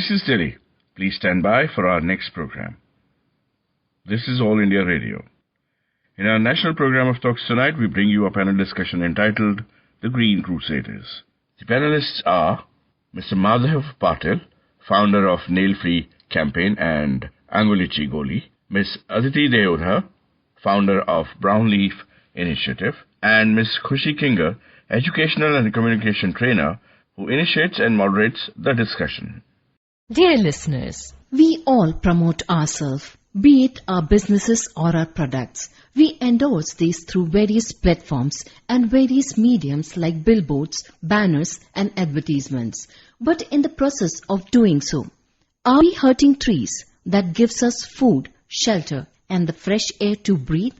This is Delhi. Please stand by for our next program. This is All India Radio. In our national program of talks tonight, we bring you a panel discussion entitled The Green Crusaders. The panelists are Mr. Madhav Patil, founder of Nail Free Campaign and Angulichi Goli, Ms. Aditi Deodhar, founder of Brown Leaf Initiative, and Ms. Khushi Kinger, educational and communication trainer, who initiates and moderates the discussion. Dear listeners, we all promote ourselves, be it our businesses or our products. We endorse these through various platforms and various mediums like billboards, banners and advertisements. But in the process of doing so, are we hurting trees that gives us food, shelter and the fresh air to breathe?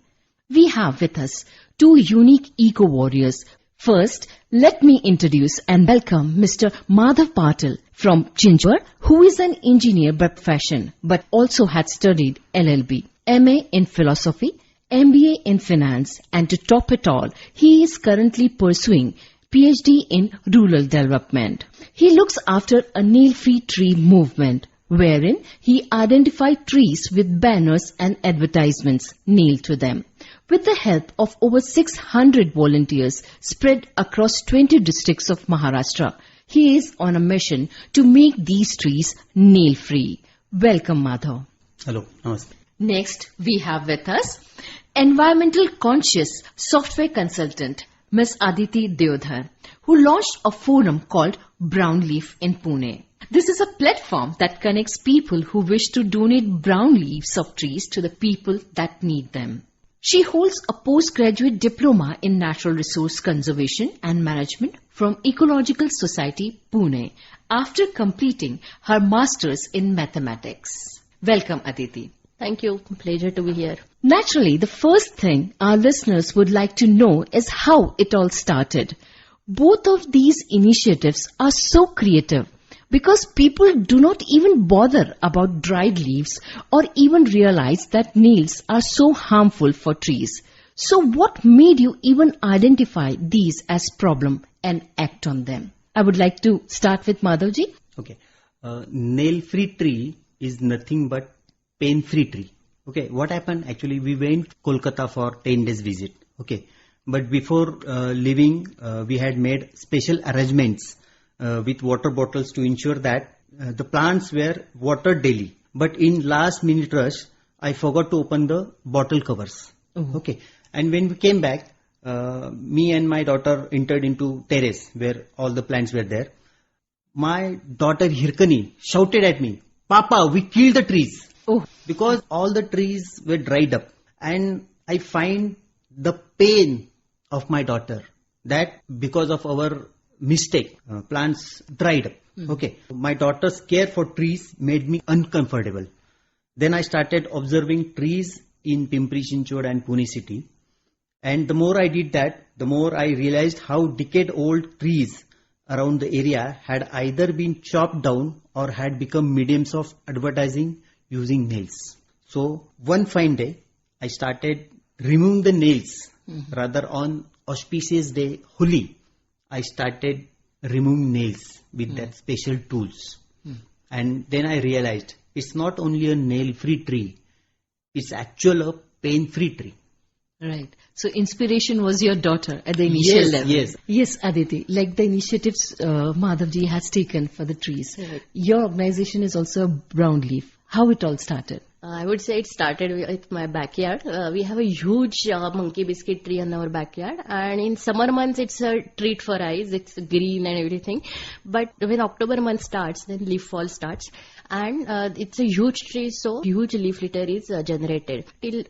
We have with us two unique eco-warriors. First, let me introduce and welcome Mr. Madhav Patil from Chinchwad, who is an engineer by profession but also had studied LLB, MA in philosophy, MBA in finance, and to top it all, he is currently pursuing PhD in rural development. He looks after a nail-free tree movement, wherein he identified trees with banners and advertisements nailed to them. With the help of over 600 volunteers spread across 20 districts of Maharashtra, he is on a mission to make these trees nail-free. Welcome, Madhav. Hello, namaste. Next, we have with us environmental conscious software consultant, Ms. Aditi Deodhar, who launched a forum called Brown Leaf in Pune. This is a platform that connects people who wish to donate brown leaves of trees to the people that need them. She holds a postgraduate diploma in natural resource conservation and management from Ecological Society, Pune, after completing her master's in mathematics. Welcome, Aditi. Thank you. Pleasure to be here. Naturally, the first thing our listeners would like to know is how it all started. Both of these initiatives are so creative because people do not even bother about dried leaves or even realize that nails are so harmful for trees. So what made you even identify these as problem and act on them? I would like to start with Madhavji. Okay. Nail-free tree is nothing but pain-free tree. Okay. What happened? Actually, we went Kolkata for 10 days visit. Okay. But before leaving, we had made special arrangements with water bottles to ensure that the plants were watered daily. But in last minute rush, I forgot to open the bottle covers. Okay. And when we came back, me and my daughter entered into terrace where all the plants were there. My daughter Hirkani shouted at me, "Papa, we killed the trees." Because all the trees were dried up. And I find the pain of my daughter that because of our mistake, plants dried up. Okay. My daughter's care for trees made me uncomfortable. Then I started observing trees in Pimpri Chinchwad and Pune city. And the more I did that, the more I realized how decade-old trees around the area had either been chopped down or had become mediums of advertising using nails. So one fine day, I started removing the nails. Rather on auspicious day, Holi, I started removing nails with that special tools. And then I realized it's not only a nail-free tree, it's actually a pain-free tree. Right. So inspiration was your daughter at the initial level. Yes. Yes, Aditi. Like the initiatives Madhavji has taken for the trees. Right. Your organization is also a brown leaf. How it all started? I would say it started with my backyard. We have a huge monkey biscuit tree in our backyard, and in summer months it's a treat for eyes. It's green and everything. But when October month starts, then leaf fall starts, and it's a huge tree, so huge leaf litter is generated. Till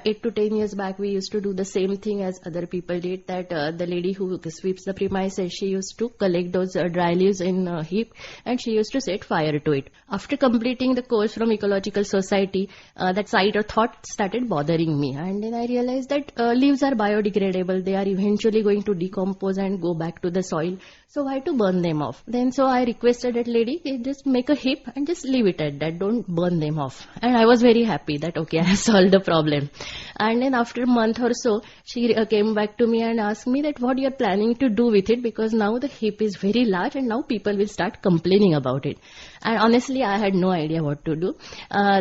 8 to 10 years back, we used to do the same thing as other people did. That the lady who sweeps the premises, she used to collect those dry leaves in a heap, and she used to set fire to it. After completing the course from Ecological Society, that side or thought started bothering me, and then I realized that leaves are biodegradable. They are eventually going to decompose and go back to the soil. So why to burn them off? Then so I requested that lady, just make a heap and just leave it at that. Don't burn them off. And I was very happy that okay, I have solved the problem. And then after a month or so, she came back to me and asked me that what you are planning to do with it, because now the heap is very large and now people will start complaining about it. And honestly, I had no idea what to do.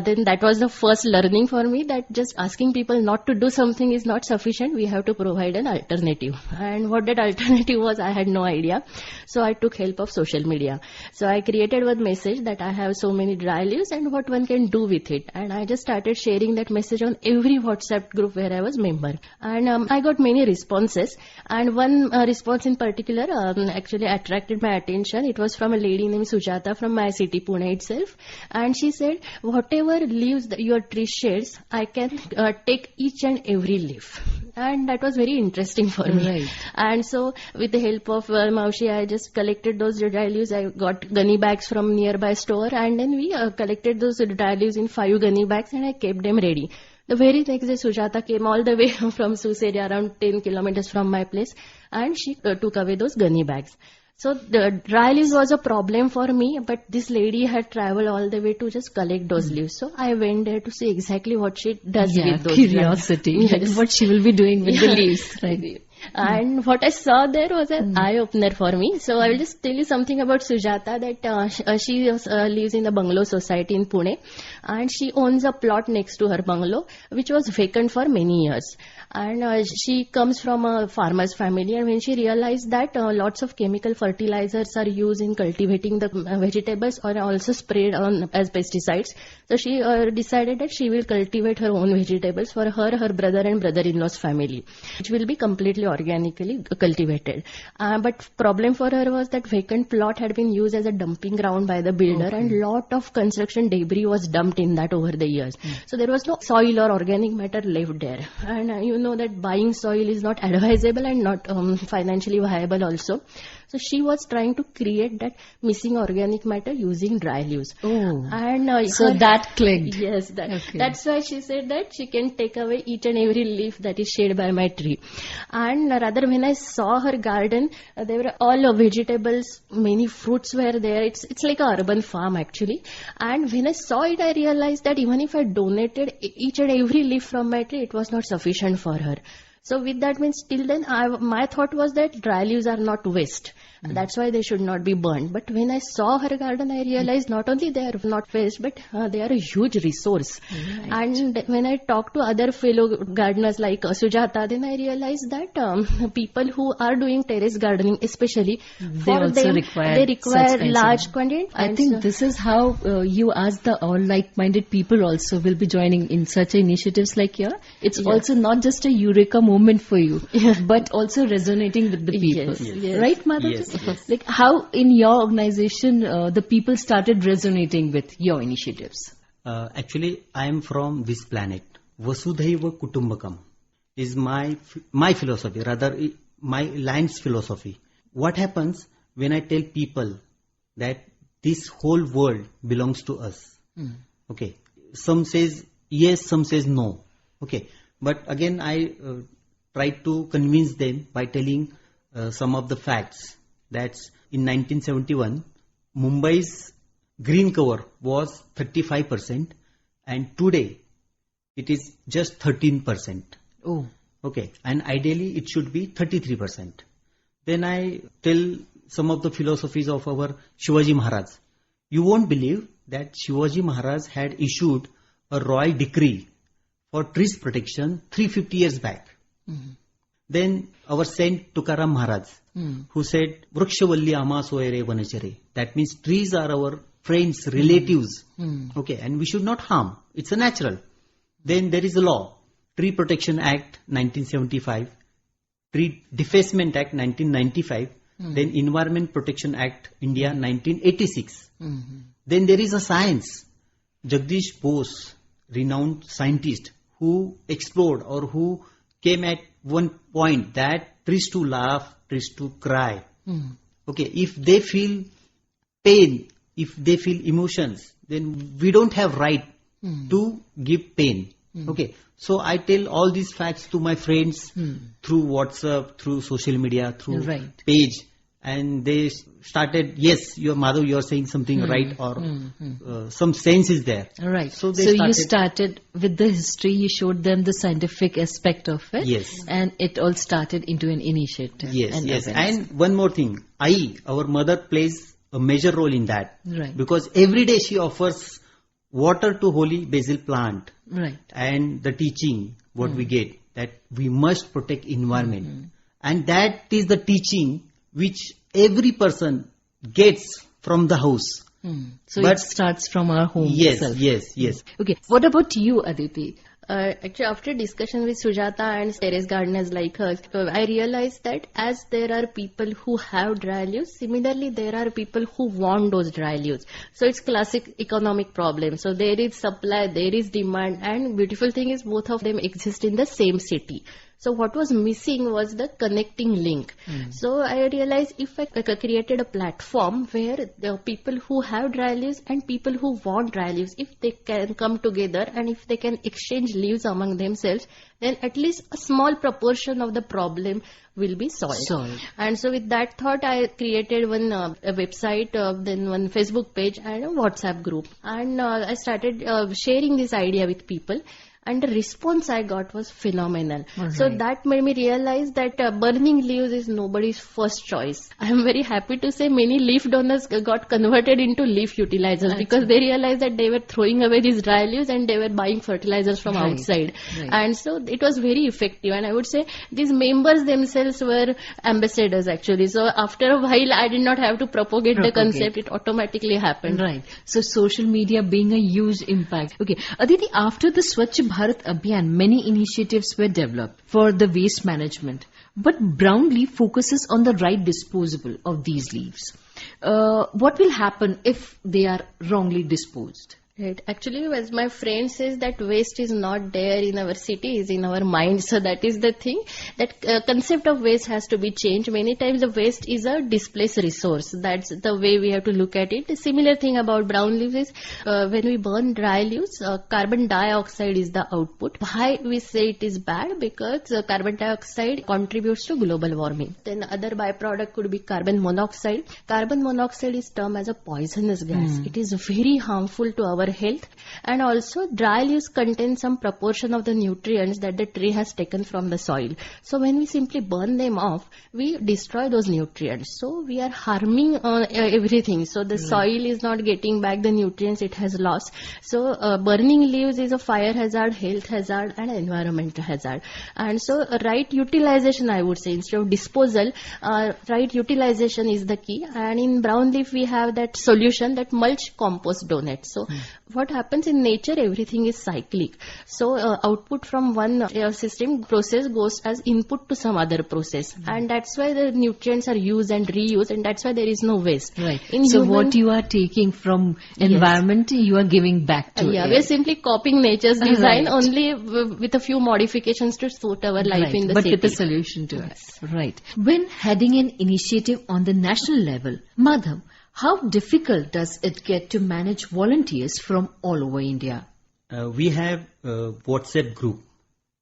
Then that was the first learning for me, that just asking people not to do something is not sufficient. We have to provide an alternative. And what that alternative was, I had no idea. So I took help of social media. So I created one message that I have so many dry leaves and what one can do with it. And I just started sharing that message on every WhatsApp group where I was member. And I got many responses. And one response in particular actually attracted my attention. It was from a lady named Sujata from my city, Pune itself. And she said, whatever leaves your tree sheds, I can take each and every leaf. And that was very interesting for me. Right. And so with the help of Maushi, I just collected those dry leaves. I got gunny bags from nearby store, and then we collected those dry leaves in 5 gunny bags and I kept them ready. The very next day, Sujata came all the way from Sus area, around 10 kilometers from my place, and she took away those gunny bags. So the dry leaves was a problem for me, but this lady had traveled all the way to just collect those leaves. So I went there to see exactly what she does with those curiosity. Yes. What she will be doing with the leaves. Right. And what I saw there was an eye-opener for me. So I will just tell you something about Sujata, that she lives in a bungalow society in Pune, and she owns a plot next to her bungalow which was vacant for many years. And she comes from a farmer's family, and when she realized that lots of chemical fertilizers are used in cultivating the vegetables or also sprayed on as pesticides, so she decided that she will cultivate her own vegetables for her brother and brother-in-law's family, which will be completely organically cultivated. But problem for her was that vacant plot had been used as a dumping ground by the builder, and lot of construction debris was dumped in that over the years. So there was no soil or organic matter left there. And you know that buying soil is not advisable and not financially viable also. So she was trying to create that missing organic matter using dry leaves. Oh. And So that clicked. Yes, Okay. that's why she said that she can take away each and every leaf that is shed by my tree. And rather, when I saw her garden, there were all vegetables, many fruits were there. It's like a urban farm actually. And when I saw it, I realized that even if I donated each and every leaf from my tree, it was not sufficient for her. So with that means till then my thought was that dry leaves are not waste. That's why they should not be burned. But when I saw her garden, I realized not only they are not waste, but they are a huge resource. Right. And when I talked to other fellow gardeners like Sujata, then I realized that people who are doing terrace gardening, especially They for also them, require they require such kinds large of- quantity. I And think so- this is how you as the all like-minded people also will be joining in such initiatives like your. It's Yeah. also not just a eureka moment for you, but also resonating with the people. Yes, yes. Right, Madhav? Yes, yes. Like how in your organization the people started resonating with your initiatives. Actually, I am from this planet. Vasudhaiva Kutumbakam is my philosophy, rather my land's philosophy. What happens when I tell people that this whole world belongs to us? Okay, some says yes, some says no. Okay, but again I try to convince them by telling some of the facts. That's in 1971, Mumbai's green cover was 35%, and today it is just 13%. Oh. Okay, and ideally it should be 33%. Then I tell some of the philosophies of our Shivaji Maharaj. You won't believe that Shivaji Maharaj had issued a royal decree for trees protection 350 years back. Then our Saint Tukaram Maharaj, who said, Vrikshavalli ama soere vanachare. That means trees are our friends, relatives. Okay, and we should not harm. It's a natural. Then there is a law, Tree Protection Act 1975, Tree Defacement Act 1995, then Environment Protection Act India 1986. Then there is a science. Jagdish Bose, renowned scientist, who explored or who came at one point that trees to laugh, trees to cry. Okay, if they feel pain, if they feel emotions, then we don't have right to give pain. Okay, so I tell all these facts to my friends through WhatsApp, through social media, through Right. page, and they started, yes, Madhav, you're saying something right, or some sense is there. Right. So So, they you started- started with the history, you showed them the scientific aspect of it. Yes. And it all started into an initiative. Yes, and yes. awareness. And one more thing, our mother plays a major role in that. Right. Because every day she offers water to holy basil plant, Right. and the teaching what we get that we must protect environment, and that is the teaching which every person gets from the house. So But- it starts from our home Yes, itself. yes. Okay. What about you, Aditi? Actually, after discussion with Sujata and terrace gardeners like her, I realized that as there are people who have dry leaves, similarly there are people who want those dry leaves. So it's classic economic problem. So there is supply, there is demand, and beautiful thing is both of them exist in the same city. So what was missing was the connecting link. So I realized if I created a platform where the people who have dry leaves and people who want dry leaves, if they can come together and if they can exchange leaves among themselves, then at least a small proportion of the problem will be solved. And so with that thought, I created one a website, then one Facebook page and a WhatsApp group. And I started sharing this idea with people. And the response I got was phenomenal. So that made me realize that burning leaves is nobody's first choice. I am very happy to say many leaf donors got converted into leaf utilizers because they realized that they were throwing away these dry leaves and they were buying fertilizers from outside. And so it was very effective. And I would say these members themselves were ambassadors actually. So after a while, I did not have to propagate the concept. It automatically happened. Right. So social media being a huge impact. Okay. Aditi, after the Swachh Bharat Abhiyan, many initiatives were developed for the waste management. But Brownleaf focuses on the right disposal of these leaves. What will happen if they are wrongly disposed? Right. Actually, as my friend says, that waste is not there in our city, is in our mind. So that is the thing. That concept of waste has to be changed. Many times the waste is a displaced resource. That's the way we have to look at it. The similar thing about brown leaves is when we burn dry leaves, carbon dioxide is the output. Why we say it is bad? Because carbon dioxide contributes to global warming. Then other byproduct could be carbon monoxide. Carbon monoxide is termed as a poisonous gas. It is very harmful to our health, and also dry leaves contain some proportion of the nutrients that the tree has taken from the soil. So when we simply burn them off, we destroy those nutrients. So we are harming everything. So the soil is not getting back the nutrients it has lost. So burning leaves is a fire hazard, health hazard, and environmental hazard. And so right utilization, I would say, instead of disposal, right utilization is the key. And in brown leaf we have that solution, that mulch compost donate. So what happens in nature, everything is cyclic. So output from one system process goes as input to some other process, and that's why the nutrients are used and reused, and that's why there is no waste. Right. So what you are taking from environment, you are giving back to it. We are simply copying nature's design only with a few modifications to suit our life in the city. But with a solution to us. Right. When heading an initiative on the national level, Madhav, how difficult does it get to manage volunteers from all over India? We have a WhatsApp group.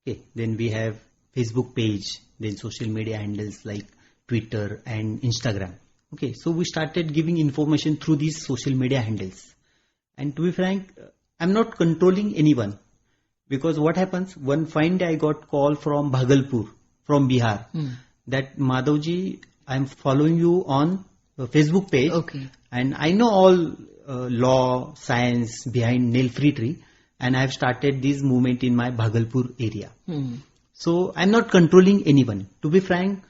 Okay. Then we have Facebook page, then social media handles like Twitter and Instagram. Okay. So we started giving information through these social media handles. And to be frank, I'm not controlling anyone, because what happens, one fine day I got call from Bhagalpur, from Bihar, that Madhavji, I'm following you on Facebook page, and I know all law, science behind nail-free tree, and I have started this movement in my Bhagalpur area. So I'm not controlling anyone. To be frank,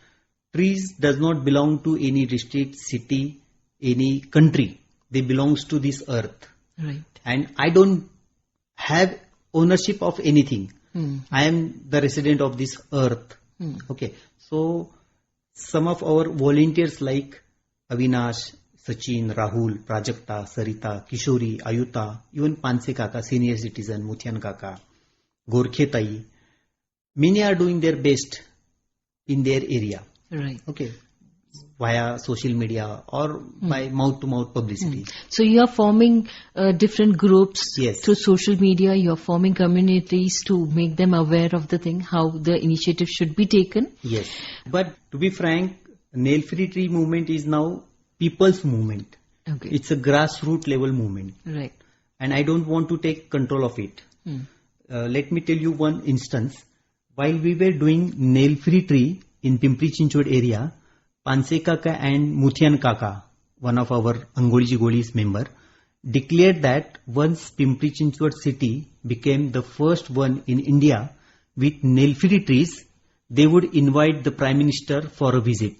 trees does not belong to any district, city, any country. They belongs to this earth. Right. And I don't have ownership of anything. I am the resident of this earth. Okay. So some of our volunteers like Avinash, Sachin, Rahul, Prajakta, Sarita, Kishori, Ayuta, even Panse Kaka, senior citizen, Muthian Kaka, Gorkhe Tai, many are doing their best in their area. Right. Okay. Via social media or by mouth-to-mouth publicity. So you are forming different groups Yes. through social media. You are forming communities to make them aware of the thing, how the initiative should be taken. Yes. But to be frank, nail-free tree movement is now people's movement. Okay. It's a grassroots level movement. Right. And I don't want to take control of it. Let me tell you one instance. While we were doing nail-free tree in Pimpri Chinchwad area, Panse Kaka and Muthian Kaka one of our Angolchi Goli's member, declared that once Pimpri Chinchwad city became the first one in India with nail-free trees, they would invite the Prime Minister for a visit.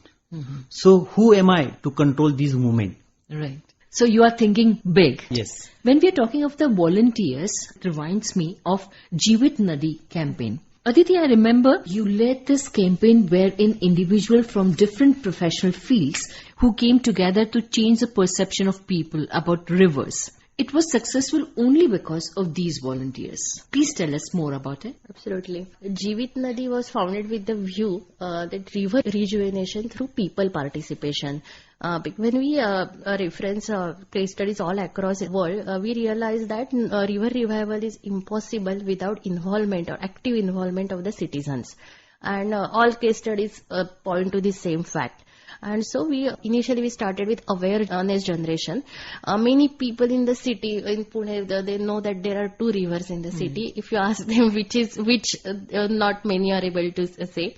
So who am I to control this movement? Right. So you are thinking big. Yes. When we are talking of the volunteers, it reminds me of Jeevit Nadi campaign. Aditi, I remember you led this campaign wherein individuals from different professional fields who came together to change the perception of people about rivers. It was successful only because of these volunteers. Please tell us more about it. Absolutely. Jeevit Nadi was founded with the view that river rejuvenation through people participation. When we reference case studies all across the world, we realize that river revival is impossible without involvement or active involvement of the citizens. And all case studies point to the same fact. And so initially we started with awareness generation. Many people in the city, in Pune, they know that there are 2 rivers in the city. If you ask them which, not many are able to say.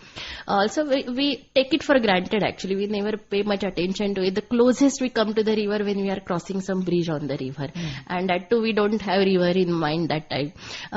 Also, we take it for granted actually. We never pay much attention to it. The closest we come to the river when we are crossing some bridge on the river. And that too, we don't have river in mind that time.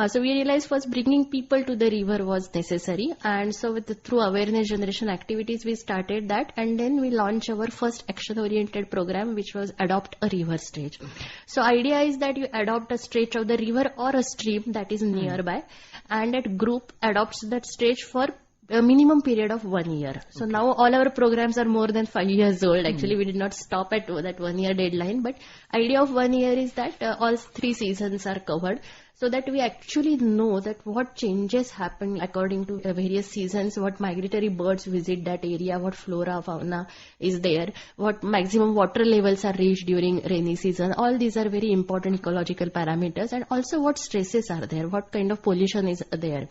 So we realized first bringing people to the river was necessary. And so through awareness generation activities, we started that. And then we launched our first action-oriented program, which was Adopt a River Stretch. So idea is that you adopt a stretch of the river or a stream that is nearby, and that group adopts that stretch for a minimum period of 1 year. So now all our programs are more than 5 years old. Actually, we did not stop at that 1 year deadline, but idea of 1 year is that all 3 seasons are covered. So that we actually know that what changes happen according to various seasons, what migratory birds visit that area, what flora, fauna is there, what maximum water levels are reached during rainy season. All these are very important ecological parameters, and also what stresses are there, what kind of pollution is there.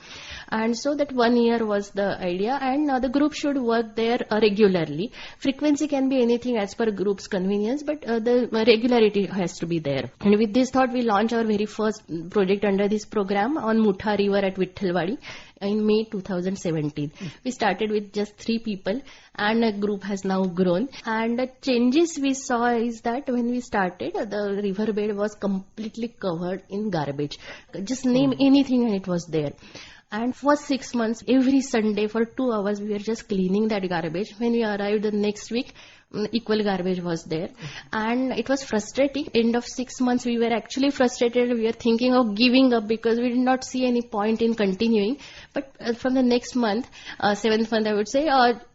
And so that 1 year was the idea, and the group should work there regularly. Frequency can be anything as per group's convenience, but the regularity has to be there. And with this thought, we launched our very first project under this program on Mutha River at Vithalwadi in May 2017. We started with just 3 people, and a group has now grown. And the changes we saw is that when we started, the riverbed was completely covered in garbage. Just name anything and it was there. And for 6 months, every Sunday for 2 hours, we were just cleaning that garbage. When we arrived the next week, equal garbage was there. And it was frustrating. End of 6 months, we were actually frustrated. We were thinking of giving up because we did not see any point in continuing. But from the next month, 7th month, I would say,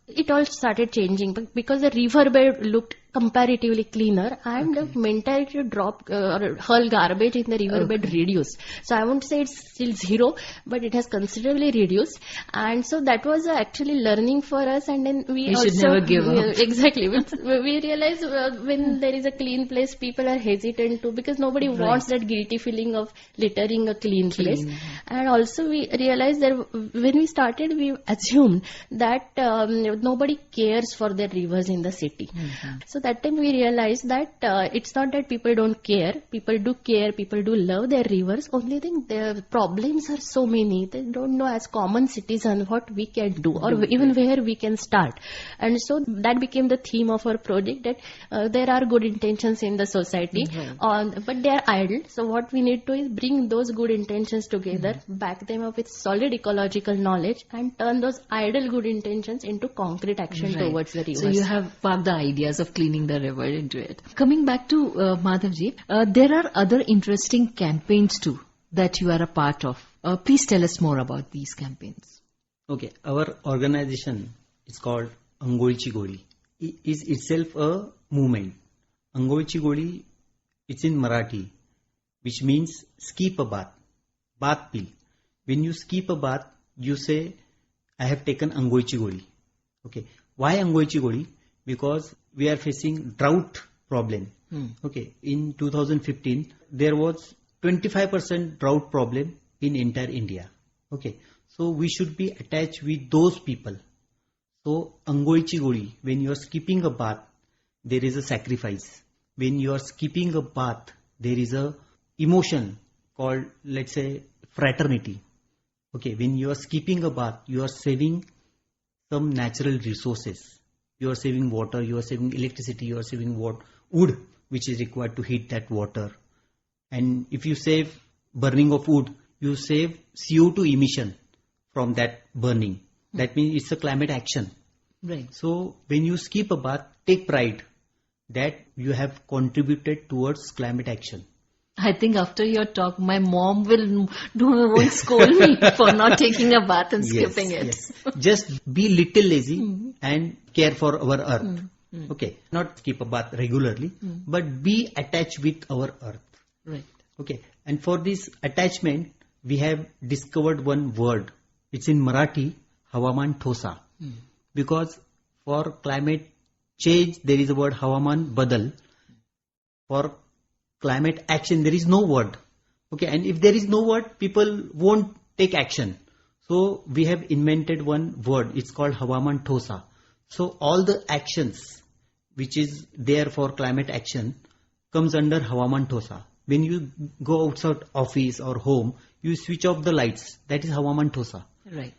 it all started changing because the riverbed looked comparatively cleaner, and the mentality to drop or hurl garbage in the riverbed reduced. So I won't say it's still 0, but it has considerably reduced. And so that was actually learning for us. And then we also should never give up. Exactly. We realize when there is a clean place, people are hesitant to, because nobody wants that guilty feeling of littering a clean place. And also we realized that when we started, we assumed that nobody cares for their rivers in the city. So that time we realized that it's not that people don't care. People do care. People do love their rivers. Only thing, their problems are so many. They don't know as common citizens what we can do or even where we can start. And so that became the theme of our project, that there are good intentions in the society, but they are idle. So what we need to is bring those good intentions together, back them up with solid ecological knowledge, and turn those idle good intentions into concrete action towards the rivers. So you have parked the ideas of cleaning the river into it. Coming back to Madhavji, there are other interesting campaigns too that you are a part of. Please tell us more about these campaigns. Okay, our organization is called Angolchi Goli. It is itself a movement. Angolchi Goli, it's in Marathi, which means skip a bath, bath pil. When you skip a bath, you say, I have taken Angolchi Goli. Okay, why Angolchi Goli? Because we are facing drought problem. Okay, in 2015, there was 25% drought problem in entire India. Okay, so we should be attached with those people. So Angolchi Goli, when you are skipping a bath, there is a sacrifice. When you are skipping a bath, there is a emotion called, let's say, fraternity. Okay, when you are skipping a bath, you are saving some natural resources. You are saving water, you are saving electricity, you are saving wood which is required to heat that water. And if you save burning of wood, you save CO2 emission from that burning. That means it's a climate action. Right. So when you skip a bath, take pride that you have contributed towards climate action. I think after your talk, my mom won't scold me for not taking a bath and skipping it. Yes. Just be little lazy and care for our earth. Okay. Not skip a bath regularly, but be attached with our earth. Right. Okay. And for this attachment, we have discovered one word. It's in Marathi, Hawaman Thosa. Because for climate change, there is a word Hawaman Badal. For climate action, there is no word. Okay. And if there is no word, people won't take action. So we have invented one word. It's called Hawaman Thosa. So all the actions which is there for climate action comes under Hawaman Thosa. When you go outside office or home, you switch off the lights. That is Hawaman Thosa. Right.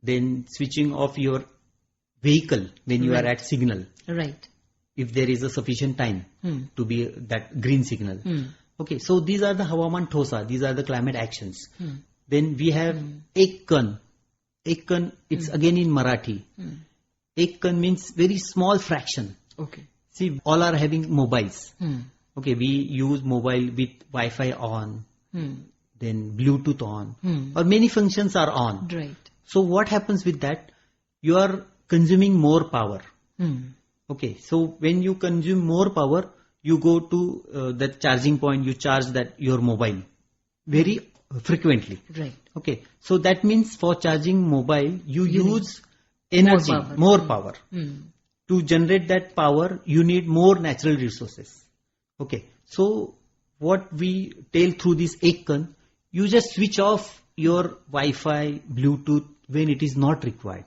Then switching off your vehicle when you are at signal. Right. If there is a sufficient time to be that green signal. Okay, so these are the Hawaman Thosa. These are the climate actions. Then we have Ekkan. Ekkan, it's again in Marathi. Ekkan means very small fraction. Okay. See, all are having mobiles. Okay, we use mobile with Wi-Fi on, then Bluetooth on, or many functions are on. Right. So what happens with that? You are consuming more power. Okay, so when you consume more power, you go to the charging point, you charge that your mobile very frequently. Right. Okay, so that means for charging mobile, you use energy, more power. To generate that power, you need more natural resources. Okay, so what we tell through this Ekkan, you just switch off your Wi-Fi, Bluetooth when it is not required.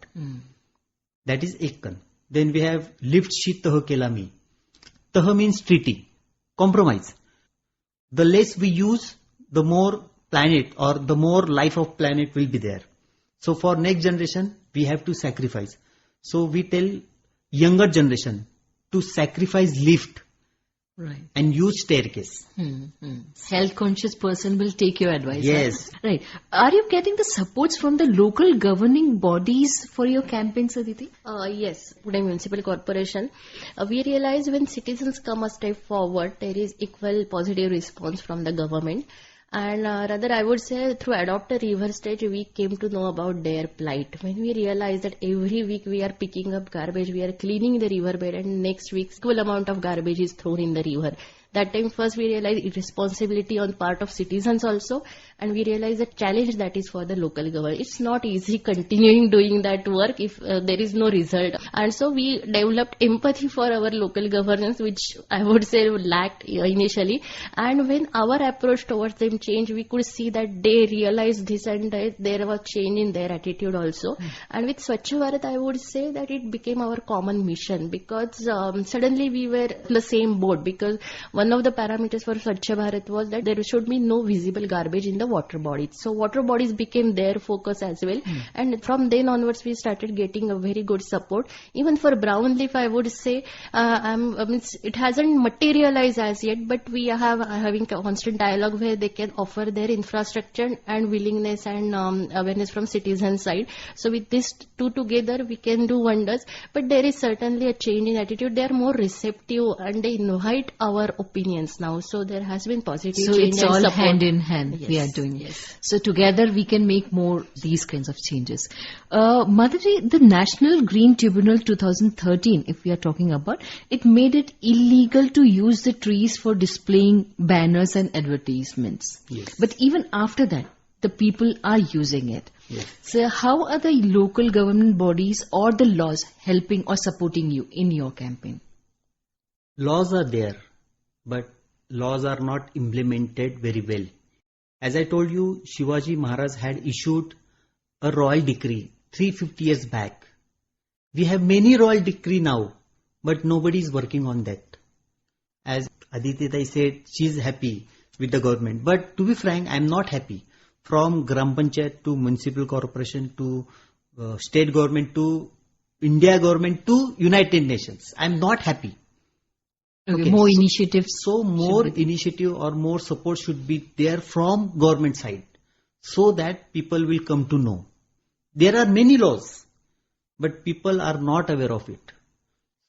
That is Ekkan. Then we have Liftshi Tah Kela Mi. Tah means treaty, compromise. The less we use, the more planet or the more life of planet will be there. So for next generation, we have to sacrifice. So we tell younger generation to sacrifice lift. Right. And use staircase. Health conscious person will take your advice. Yes. Huh? Right. Are you getting the supports from the local governing bodies for your campaigns, Aditi? Yes, Pune Municipal Corporation. We realize when citizens come a step forward, there is equal positive response from the government. And rather, I would say through Adopt a River stage, we came to know about their plight. When we realized that every week we are picking up garbage, we are cleaning the riverbed, and next week equal amount of garbage is thrown in the river. That time first we realized responsibility on part of citizens also, and we realized the challenge that is for the local government. It's not easy continuing doing that work if there is no result. And so we developed empathy for our local governance, which I would say lacked initially. And when our approach towards them changed, we could see that they realized this and there was change in their attitude also. And with Swachh Bharat, I would say that it became our common mission because suddenly we were in the same boat, because one of the parameters for Swachh Bharat was that there should be no visible garbage in the water bodies. So water bodies became their focus as well. And from then onwards, we started getting a very good support. Even for brown leaf, I would say, it hasn't materialized as yet, but we are having a constant dialogue where they can offer their infrastructure and willingness and awareness from citizens' side. So with these two together, we can do wonders. But there is certainly a change in attitude. They are more receptive and they invite our opinions now. So there has been positive so change. So it's all hand in hand. Yes. We are doing. Yes. So together we can make more these kinds of changes. Madhuri, the National Green Tribunal 2013, if we are talking about, it made it illegal to use the trees for displaying banners and advertisements. Yes. But even after that, the people are using it. Yes. So how are the local government bodies or the laws helping or supporting you in your campaign? Laws are there, but laws are not implemented very well. As I told you, Shivaji Maharaj had issued a royal decree 350 years back. We have many royal decree now, but nobody is working on that. As Aditi Dai said, she is happy with the government. But to be frank, I am not happy. From Gram Panchayat to Municipal Corporation to state government to India government to United Nations. I am not happy. Okay, more initiatives. So more initiative or more support should be there from government side, so that people will come to know. There are many laws, but people are not aware of it.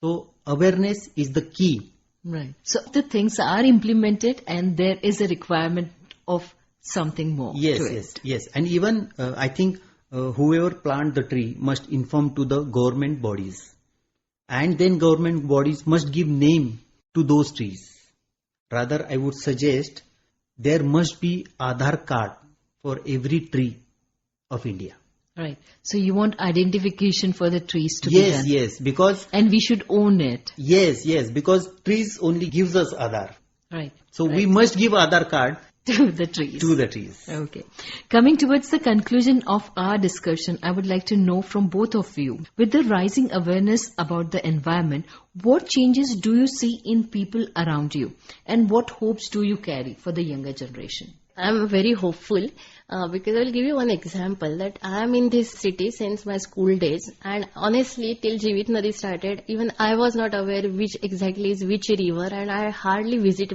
So awareness is the key. Right. So the things are implemented and there is a requirement of something more. Yes, to yes, it. yes. And even I think whoever plant the tree must inform to the government bodies, and then government bodies must give name to those trees. Rather, I would suggest there must be Aadhaar card for every tree of India. Right. So you want identification for the trees to be Yes, done. yes, because And we should own it. yes, because trees only gives us Aadhaar. Right. So we must give Aadhaar card To the trees. to the trees. Okay. Coming towards the conclusion of our discussion, I would like to know from both of you, with the rising awareness about the environment, what changes do you see in people around you? And what hopes do you carry for the younger generation? I'm very hopeful because I'll give you one example that I'm in this city since my school days, and honestly till Jivit Nadi started, even I was not aware which exactly is which river, and I hardly visit.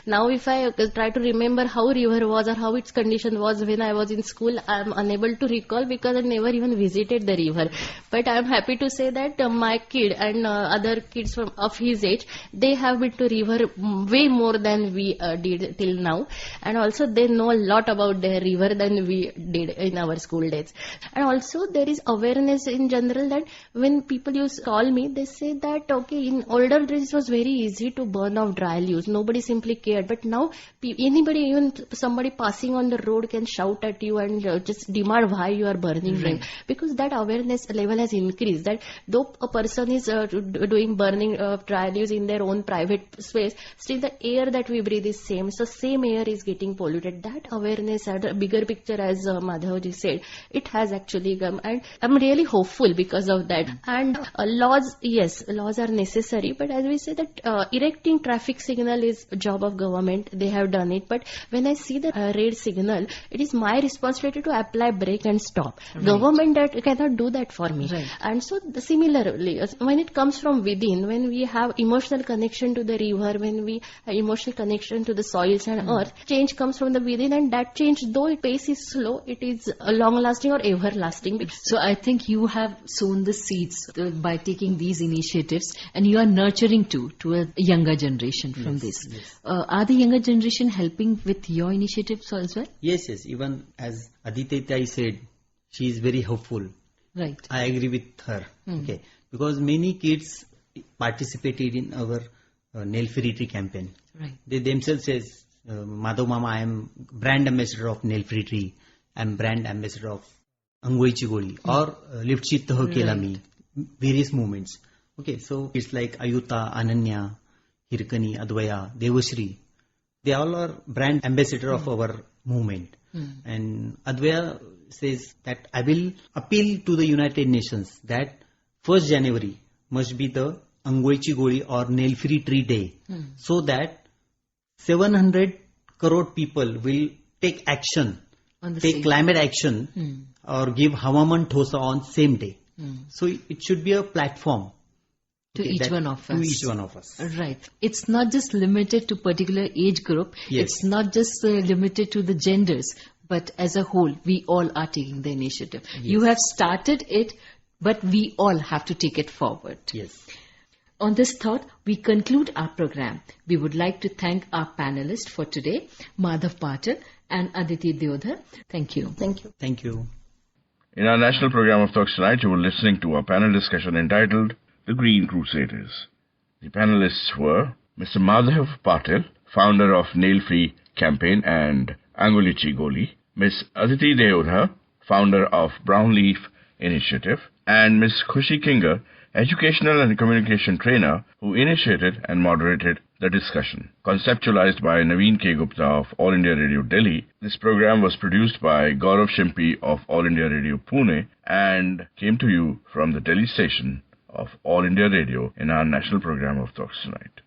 Now if I try to remember how river was or how its condition was when I was in school, I'm unable to recall because I never even visited the river. But I'm happy to say that my kid and other kids of his age, they have been to river way more than we did till now, and also they know a lot about the river than we did in our school days. And also there is awareness in general that when people used to call me, they say that okay, in older days it was very easy to burn off dry leaves, nobody simply cared, but now anybody, even somebody passing on the road can shout at you and just demand why you are burning them, because that awareness level has increased, that though a person is doing burning of dry leaves in their own private space, still the air that we breathe is same, so same air is getting polluted. That awareness at a bigger picture, as Madhavji said, it has actually come, and I'm really hopeful because of that. And laws, yes, laws are necessary, but as we say that erecting traffic signal is a job of government, they have done it, but when I see the red signal, it is my responsibility to apply brake and stop. Government that cannot do that for me. And so similarly, when it comes from within, when we have emotional connection to the river, when we have emotional connection to the soils and earth, change comes from the within, and that change, though its pace is slow, it is long lasting or everlasting. So I think you have sown the seeds by taking these initiatives, and you are nurturing to a younger generation from this. Yes. Are the younger generation helping with your initiatives as well? Yes, even as Aditya said, she is very hopeful. Right. I agree with her. Okay, because many kids participated in our nail free tree campaign. Right. They themselves says, Madhav Mama, I am brand ambassador of nail free tree. I am brand ambassador of Angoichi Goli or Lift Tah Kela Mi. Various movements. Okay, so it's like Ayuta, Ananya, Hirkani, Advaya, Devashri. They all are brand ambassador of our movement. And Advaya says that I will appeal to the United Nations that 1st January must be the Angoichi Goli or Nail Free Tree Day, so that 700 crore people will take action, take climate action or give Havaman Thosa on same day. So it should be a platform to each one of us. To each one of us. Right. It's not just limited to particular age group. Yes. It's not just limited to the genders, but as a whole, we all are taking the initiative. Yes. You have started it, but we all have to take it forward. Yes. On this thought, we conclude our program. We would like to thank our panelists for today, Madhav Patil and Aditi Deodhar. Thank you. Thank you. Thank you. In our national program of Talks Tonight, you were listening to a panel discussion entitled The Green Crusaders. The panelists were Mr. Madhav Patil, founder of Nail Free Campaign and Angoichi Goli, Ms. Aditi Deodhar, founder of Brown Leaf Initiative, and Ms. Khushi Kinger, educational and communication trainer who initiated and moderated the discussion. Conceptualized by Naveen K. Gupta of All India Radio Delhi, this program was produced by Gaurav Shimpi of All India Radio Pune and came to you from the Delhi station of All India Radio in our national program of Talks Tonight.